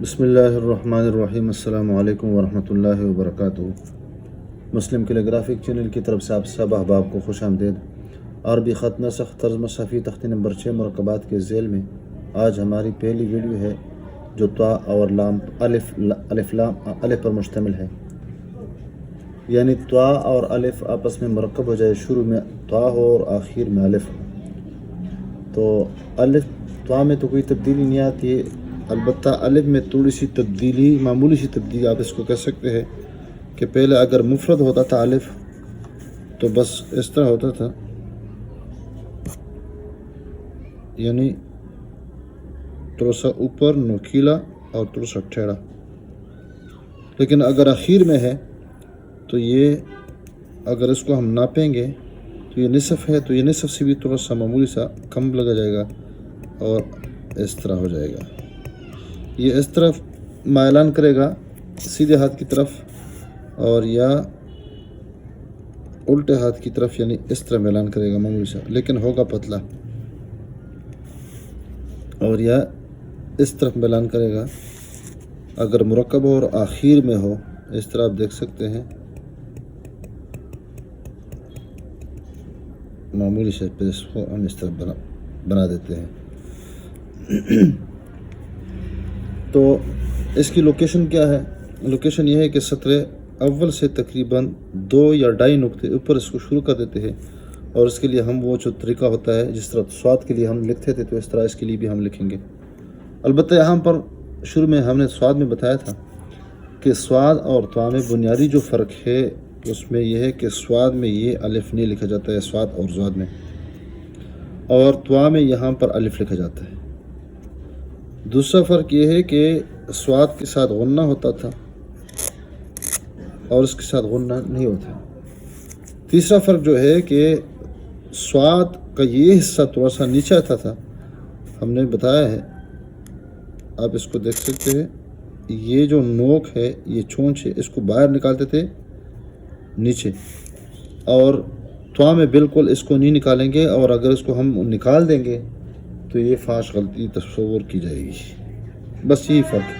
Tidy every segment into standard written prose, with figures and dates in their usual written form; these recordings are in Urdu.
بسم اللہ الرحمن الرحیم۔ السلام علیکم ورحمۃ اللہ وبرکاتہ۔ مسلم کیلیگرافک چینل کی طرف سے آپ سب احباب کو خوش آمدید۔ عربی خط نسخ طرز مصحفی تختی نمبر 6 مرکبات کے ذیل میں آج ہماری پہلی ویڈیو ہے جو طا اور لام الف پر مشتمل ہے، یعنی طا اور الف آپس میں مرکب ہو جائے، شروع میں طا ہو اور آخر میں الف ہو۔ تو الف طا میں تو کوئی تبدیلی نہیں آتی ہے، البتہ الف میں تھوڑی سی تبدیلی، معمولی سی تبدیلی آپ اس کو کہہ سکتے ہیں کہ پہلے اگر مفرد ہوتا تھا الف تو بس اس طرح ہوتا تھا، یعنی تھوڑا سا اوپر نوکیلا اور تھوڑا سا ٹھیڑا، لیکن اگر اخیر میں ہے تو یہ اگر اس کو ہم ناپیں گے تو یہ نصف ہے، تو یہ نصف سے بھی تھوڑا سا معمولی سا کم لگا جائے گا اور اس طرح ہو جائے گا۔ یہ اس طرف مائلان کرے گا سیدھے ہاتھ کی طرف، اور یا الٹے ہاتھ کی طرف، یعنی اس طرح میلان کرے گا معمولی سا، لیکن ہوگا پتلا، اور یا اس طرف میلان کرے گا اگر مرکب ہو اور آخر میں ہو، اس طرح آپ دیکھ سکتے ہیں معمولی سے، پھر اس کو ہم اس طرح بنا دیتے ہیں۔ تو اس کی لوکیشن کیا ہے؟ لوکیشن یہ ہے کہ سطر اول سے تقریباً 2 یا 2.5 نقطے اوپر اس کو شروع کر دیتے ہیں، اور اس کے لیے ہم وہ جو طریقہ ہوتا ہے جس طرح سواد کے لیے ہم لکھتے تھے تو اس طرح اس کے لیے بھی ہم لکھیں گے۔ البتہ یہاں پر شروع میں ہم نے سواد میں بتایا تھا کہ سواد اور طا میں بنیادی جو فرق ہے اس میں یہ ہے کہ سواد میں یہ الف نہیں لکھا جاتا ہے، سواد اور زواد میں، اور طا میں یہاں پر الف لکھا جاتا ہے۔ دوسرا فرق یہ ہے کہ سواد کے ساتھ غنہ ہوتا تھا اور اس کے ساتھ غنہ نہیں ہوتا۔ تیسرا فرق جو ہے کہ سواد کا یہ حصہ تھوڑا سا نیچے آتا تھا، ہم نے بتایا ہے، آپ اس کو دیکھ سکتے ہیں، یہ جو نوک ہے، یہ چونچ ہے، اس کو باہر نکالتے تھے نیچے، اور طا میں بالکل اس کو نہیں نکالیں گے، اور اگر اس کو ہم نکال دیں گے تو یہ فاش غلطی تصور کی جائے گی، بس یہی فرق ہے۔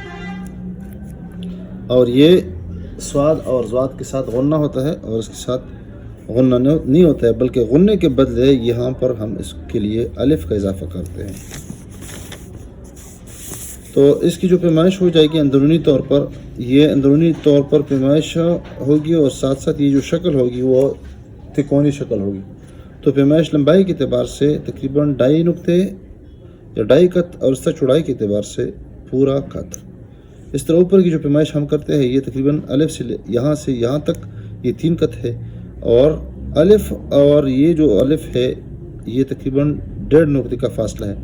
اور یہ سواد اور زواد کے ساتھ غنہ ہوتا ہے اور اس کے ساتھ غنہ نہیں ہوتا ہے، بلکہ غنے کے بدلے یہاں پر ہم اس کے لیے الف کا اضافہ کرتے ہیں۔ تو اس کی جو پیمائش ہو جائے گی اندرونی طور پر، یہ اندرونی طور پر پیمائش ہوگی، اور ساتھ ساتھ یہ جو شکل ہوگی وہ تکونی شکل ہوگی۔ تو پیمائش لمبائی کے اعتبار سے تقریباً 2.5 نقطے یا 2.5 قط، اور اس طرح چوڑائی کے اعتبار سے پورا قط۔ اس طرح اوپر کی جو پیمائش ہم کرتے ہیں یہ تقریباً الف سے یہاں تک یہ 3 قط ہے، اور الف اور یہ جو الف ہے یہ تقریباً 1.5 نقطے کا فاصلہ ہے،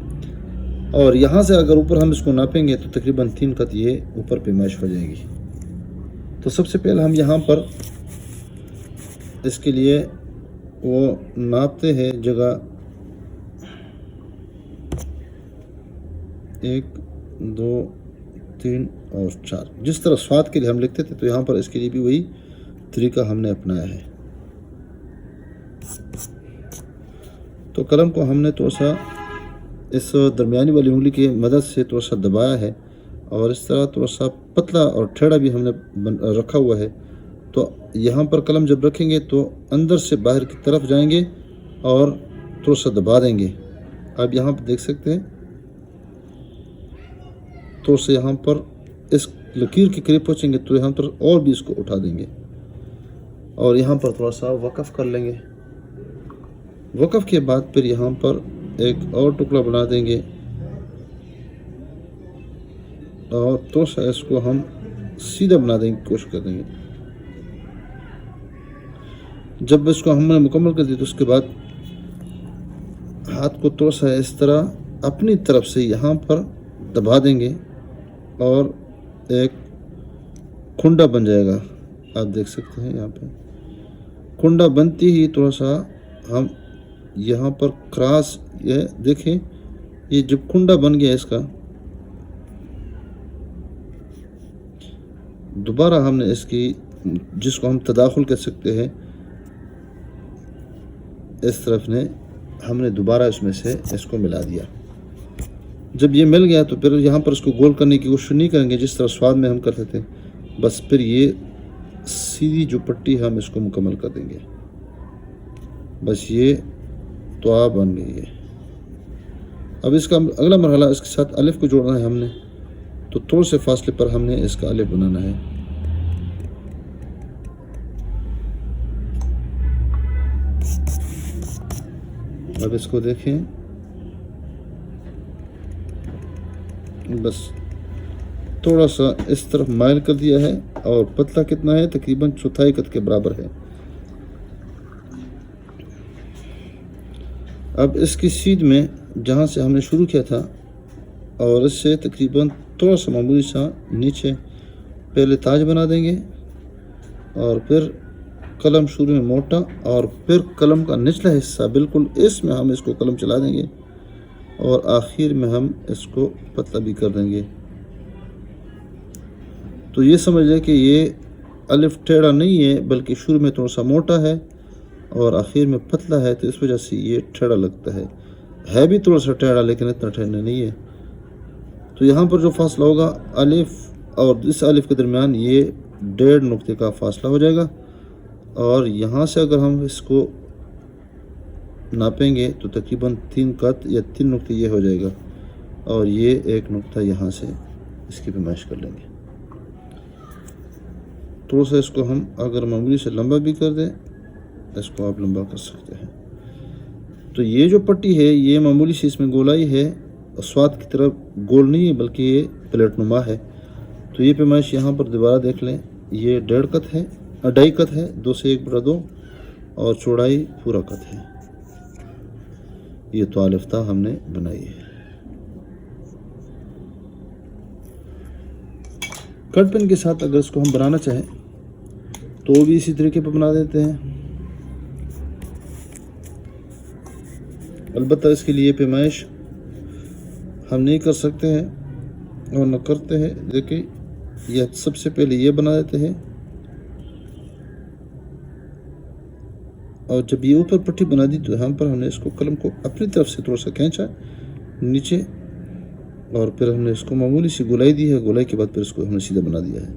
اور یہاں سے اگر اوپر ہم اس کو ناپیں گے تو تقریباً 3 قط یہ اوپر پیمائش ہو جائے گی۔ تو سب سے پہلے ہم یہاں پر اس کے لیے وہ ناپتے ہیں جگہ 1 2 3 اور 4، جس طرح سواد کے لیے ہم لکھتے تھے تو یہاں پر اس کے لیے بھی وہی طریقہ ہم نے اپنایا ہے۔ تو قلم کو ہم نے تھوڑا سا اس درمیانی والی انگلی کی مدد سے تھوڑا سا دبایا ہے، اور اس طرح تھوڑا سا پتلا اور ٹھیڑا بھی ہم نے رکھا ہوا ہے۔ تو یہاں پر قلم جب رکھیں گے تو اندر سے باہر کی طرف جائیں گے اور تھوڑا سا دبا دیں گے، آپ یہاں پر دیکھ سکتے ہیں، تو سے یہاں پر اس لکیر کے قریب پہنچیں گے تو یہاں پر اور بھی اس کو اٹھا دیں گے، اور یہاں پر تھوڑا سا وقف کر لیں گے۔ وقف کے بعد پھر یہاں پر ایک اور ٹکڑا بنا دیں گے، اور تھوڑا سا اس کو ہم سیدھا بنا دیں گے، کوشش کر دیں گے۔ جب اس کو ہم نے مکمل کر دی تو اس کے بعد ہاتھ کو تھوڑا سا اس طرح اپنی طرف سے یہاں پر دبا دیں گے، اور ایک کھنڈا بن جائے گا، آپ دیکھ سکتے ہیں یہاں پہ کھنڈا بنتی ہی تھوڑا سا ہم یہاں پر کراس، یہ دیکھیں، یہ جب کھنڈا بن گیا اس کا، دوبارہ ہم نے اس کی، جس کو ہم تداخل کہہ سکتے ہیں، اس طرف نے ہم نے دوبارہ اس میں سے اس کو ملا دیا۔ جب یہ مل گیا تو پھر یہاں پر اس کو گول کرنے کی کوشش نہیں کریں گے جس طرح سواد میں ہم کرتے تھے، بس پھر یہ سیدھی جو پٹی ہے ہم اس کو مکمل کر دیں گے. بس یہ تو بن گئی ہے. اب اس کا اگلا مرحلہ اس کے ساتھ الف کو جوڑنا ہے ہم نے، تو تھوڑے سے فاصلے پر ہم نے اس کا الف بنانا ہے. اب اس کو دیکھیں، بس تھوڑا سا اس طرف مائل کر دیا ہے اور پتلا کتنا ہے، تقریباً چوتھائی قد کے برابر ہے. اب اس کی سیدھ میں جہاں سے ہم نے شروع کیا تھا اور اس سے تقریباً تھوڑا سا معمولی سا نیچے پہلے تاج بنا دیں گے، اور پھر قلم شروع میں موٹا اور پھر قلم کا نچلا حصہ بالکل اس میں ہم اس کو قلم چلا دیں گے، اور آخر میں ہم اس کو پتلا بھی کر دیں گے. تو یہ سمجھ لیں کہ یہ الف ٹیڑھا نہیں ہے بلکہ شروع میں تھوڑا سا موٹا ہے اور آخر میں پتلا ہے، تو اس وجہ سے یہ ٹیڑھا لگتا ہے بھی تھوڑا سا ٹیڑھا لیکن اتنا ٹیڑھا نہیں ہے. تو یہاں پر جو فاصلہ ہوگا الف اور اس الف کے درمیان یہ 1.5 نقطے کا فاصلہ ہو جائے گا، اور یہاں سے اگر ہم اس کو ناپیں گے تو تقریباً 3 قط یا 3 نقطے یہ ہو جائے گا، اور یہ 1 نقطہ یہاں سے اس کی پیمائش کر لیں گے. تھوڑا سا اس کو ہم اگر معمولی سے لمبا بھی کر دیں، اس کو آپ لمبا کر سکتے ہیں. تو یہ جو پٹی ہے یہ معمولی سی اس میں گولائی ہے، سواد کی طرف گول نہیں ہے بلکہ یہ پلیٹ نما ہے. تو یہ پیمائش یہاں پر دوبارہ دیکھ لیں، یہ 1.5 قط ہے، 2.5 قط ہے، 2 سے 1/2، اور چوڑائی پورا قط ہے. یہ تو الفتہ ہم نے بنائی ہے. کٹ پین کے ساتھ اگر اس کو ہم بنانا چاہیں تو بھی اسی طریقے پر بنا دیتے ہیں. البتہ اس کے لیے پیمائش ہم نہیں کر سکتے ہیں اور نہ کرتے ہیں. دیکھیں یہ سب سے پہلے یہ بنا دیتے ہیں، اور جب یہ اوپر پٹی بنا دی تو یہاں پر ہم نے اس کو قلم کو اپنی طرف سے تھوڑا سا کھینچا نیچے، اور پھر ہم نے اس کو معمولی سی گولائی دی ہے. گولائی کے بعد پھر اس کو ہم نے سیدھا بنا دیا ہے.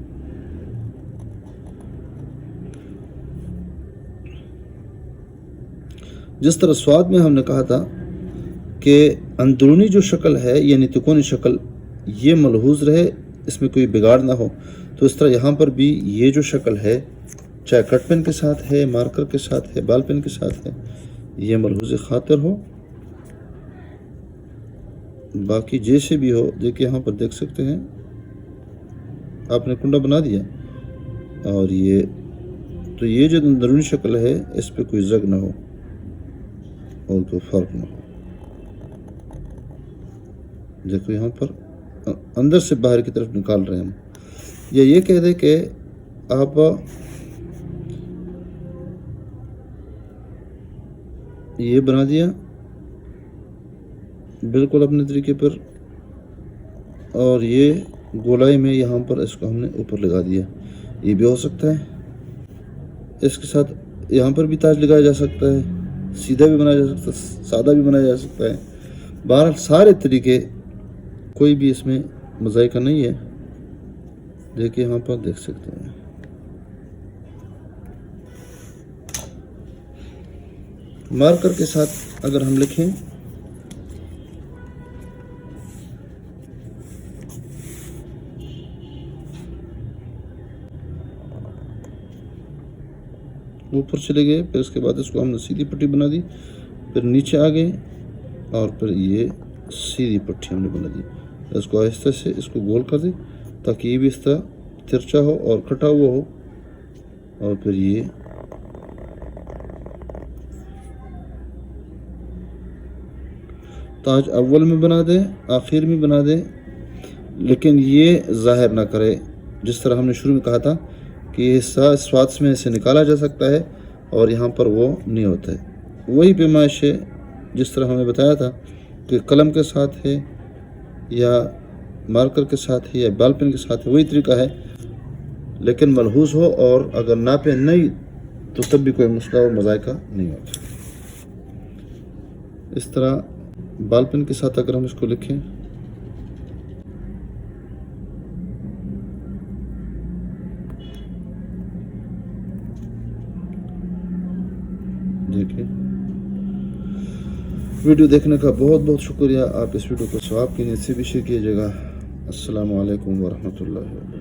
جس طرح سواد میں ہم نے کہا تھا کہ اندرونی جو شکل ہے یعنی تکونی شکل یہ ملحوظ رہے، اس میں کوئی بگاڑ نہ ہو، تو اس طرح یہاں پر بھی یہ جو شکل ہے چاہے کٹ پین کے ساتھ ہے، مارکر کے ساتھ ہے، بال پین کے ساتھ ہے، یہ ملحوظ خاطر ہو. باقی جیسے بھی ہو، دیکھیں یہاں پر دیکھ سکتے ہیں آپ نے کنڈا بنا دیا، اور یہ تو یہ جو اندرونی شکل ہے اس پہ کوئی زگ نہ ہو اور کوئی فرق نہ ہو. دیکھو یہاں پر اندر سے باہر کی طرف نکال رہے ہیں ہم، یا یہ کہہ دیں کہ آپ یہ بنا دیا بالکل اپنے طریقے پر، اور یہ گولائی میں یہاں پر اس کو ہم نے اوپر لگا دیا. یہ بھی ہو سکتا ہے، اس کے ساتھ یہاں پر بھی تاج لگایا جا سکتا ہے، سیدھا بھی بنایا جا سکتا ہے، سادہ بھی بنایا جا سکتا ہے. بہرحال سارے طریقے، کوئی بھی اس میں مذائقہ نہیں ہے. دیکھیں یہاں پر دیکھ سکتے ہیں. مارکر کے ساتھ اگر ہم لکھیں اوپر چلے گئے، پھر اس کے بعد اس کو ہم نے سیدھی پٹی بنا دی، پھر نیچے آ گئے اور پھر یہ سیدھی پٹی ہم نے بنا دی. اس کو آہستہ سے اس کو گول کر دیں تاکہ یہ بھی اس طرح ترچا ہو اور کٹا ہوا ہو، اور پھر یہ تاج اول میں بنا دیں، آخر میں بنا دیں، لیکن یہ ظاہر نہ کرے. جس طرح ہم نے شروع میں کہا تھا کہ یہ حصہ سواد میں سے نکالا جا سکتا ہے اور یہاں پر وہ نہیں ہوتا ہے. وہی پیمائش ہے جس طرح ہم نے بتایا تھا کہ قلم کے ساتھ ہے یا مارکر کے ساتھ ہے یا بال پین کے ساتھ ہے، وہی طریقہ ہے، لیکن ملحوظ ہو، اور اگر ناپے نہیں تو تب بھی کوئی مسئلہ اور مذائقہ نہیں ہوتا. اس طرح بال پین کے ساتھ اگر ہم اس کو لکھیں دیکھیں ویڈیو دیکھنے کا بہت بہت شکریہ. آپ اس ویڈیو کو ثواب کی نیت سے بھی شیئر کیجیے گا. السلام علیکم ورحمۃ اللہ وبرکاتہ.